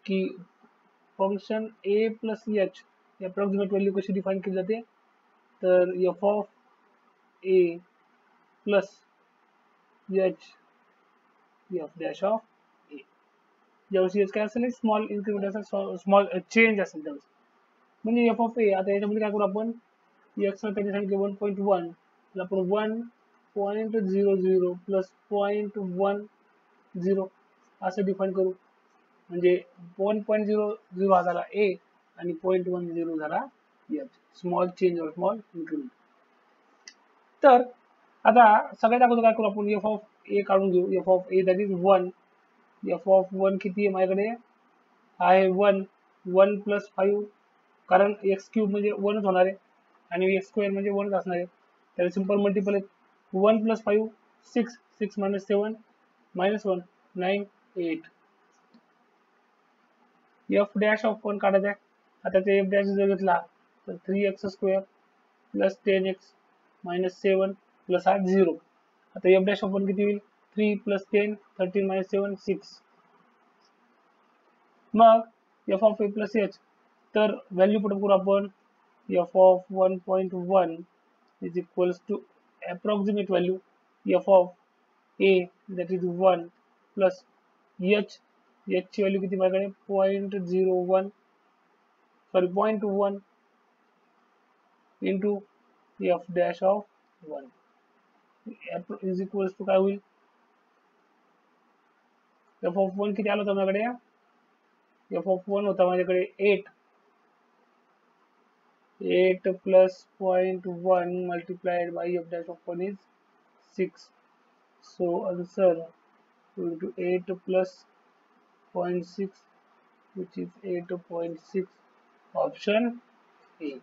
की function a plus H approximate value कशी define केली जाते, तर F of A plus H F dash of A. ज्यावेळेस एच काय असेल, स्मॉल इन्क्रीमेंट असेल, स्मॉल चेंज असेल त्यावेळेस, म्हणजे एफ ऑफ ए. आता याच्यामध्ये काय करू आपण, एक्स त्याने सांगितले 1.1, आपण 1.00 प्लस 0.10 असं डिफाईन करू. म्हणजे 1.00 हा झाला ए आणि 0.10 झाला एच, स्मॉल चेंज और स्मॉल इन्क्रीमेंट. तर आता सगळ्यात अगोदर काय करू आपण, एफ ऑफ ए काढून घेऊ. F of a that is 1. F of 1 किती आहे माझ्याकडे आहे 1 प्लस 5, कारण एक्स क्यूब म्हणजे 1च होणार आहे आणि एक्स स्क्वेअर म्हणजे 1च असणार आहे. त्याला सिंपल मल्टिपल आहे. 1 plus 5 6, 6 minus 7 minus 1 9 8. F dash of 1 काढायचा आहे. आता ते एफ डॅश जर घेतला तर 3x square plus 10x minus 7 plus 0. आता एफ डॅश ऑफ 1 किती होईल, 3 प्लस 10 13 मायनस 7 6. मग f of A plus h, तर व्हॅल्यू पुट करू आपण. F of 1.1 is equals to approximate value f of a that is 1 plus h, h ची value किती माझ्याकडे 0.01 sorry 0.1 into f dash of 1 is equals to काय होईल, F of 1 किती आला होता माझ्याकडे, एफ ऑफ 1 होता माझ्याकडे 8 plus 0.1 multiplied by f dash of 1 is 6. So answer into 8 plus 0.6 which is 8.6, option A.